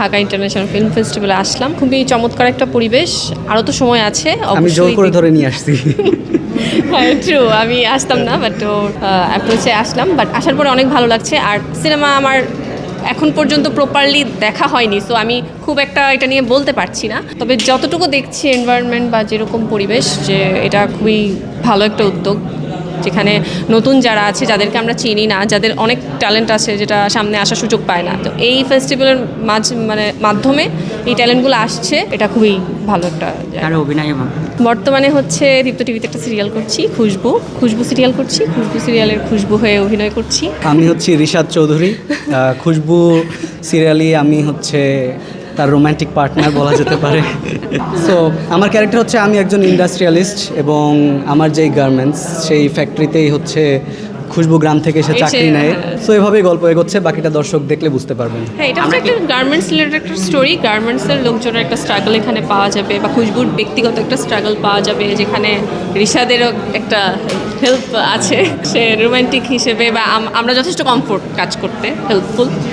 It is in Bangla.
ঢাকা ইন্টারন্যাশনাল ফিল্ম ফেস্টিভ্যালে আসলাম। খুবই চমৎকার একটা পরিবেশ, আরও তো সময় আছে। আমি জোর করে ধরে নিয়ে আসছি। হ্যাঁ ট্রু, আমি আসতাম না, বাট অ্যাপ্রোচে আসলাম। বাট আসার পরে অনেক ভালো লাগছে। আর সিনেমা আমার এখন পর্যন্ত প্রপারলি দেখা হয়নি, সো আমি খুব একটা এটা নিয়ে বলতে পারছি না। তবে যতটুকু দেখছি এনভায়রনমেন্ট বা যেরকম পরিবেশ, যে এটা খুবই ভালো একটা উদ্যোগ, যেখানে নতুন যারা আছে, যাদেরকে আমরা চিনি না, যাদের অনেক ট্যালেন্ট আছে যেটা সামনে আসার সুযোগ পায় না, তো এই ফেস্টিভ্যালের মাধ্যমে এই ট্যালেন্টগুলো আসছে। এটা খুবই ভালো একটা আর অভিনয় বর্তমানে হচ্ছে দীপ্ত টিভিতে একটা সিরিয়াল করছি, খুশবু সিরিয়াল করছি। খুশবু সিরিয়ালের খুশবু হয়ে অভিনয় করছি। আমি হচ্ছি রিশাদ চৌধুরী। খুশবু সিরিয়ালি আমি হচ্ছে তার রোম্যান্টিক পার্টনার বলা যেতে পারে। সো আমার ক্যারেক্টার হচ্ছে আমি একজন ইন্ডাস্ট্রিয়ালিস্ট, এবং আমার যেই গার্মেন্টস সেই ফ্যাক্টরিতেই হচ্ছে খুশবু গ্রাম থেকে এসে চাকরি নেয়। সো এভাবেই গল্প এগোচ্ছে, বাকিটা দর্শক দেখলে বুঝতে পারবেন। হ্যাঁ, এটা হচ্ছে একটা গার্মেন্টস রিলেটেড একটা স্টোরি। গার্মেন্টসের লোকজনের একটা স্ট্রাগল এখানে পাওয়া যাবে, বা খুশবুর ব্যক্তিগত একটা স্ট্রাগল পাওয়া যাবে, যেখানে রিশাদেরও একটা হেল্প আছে, সে রোমান্টিক হিসেবে, বা আমরা যথেষ্ট কমফোর্ট কাজ করতে, হেল্পফুল।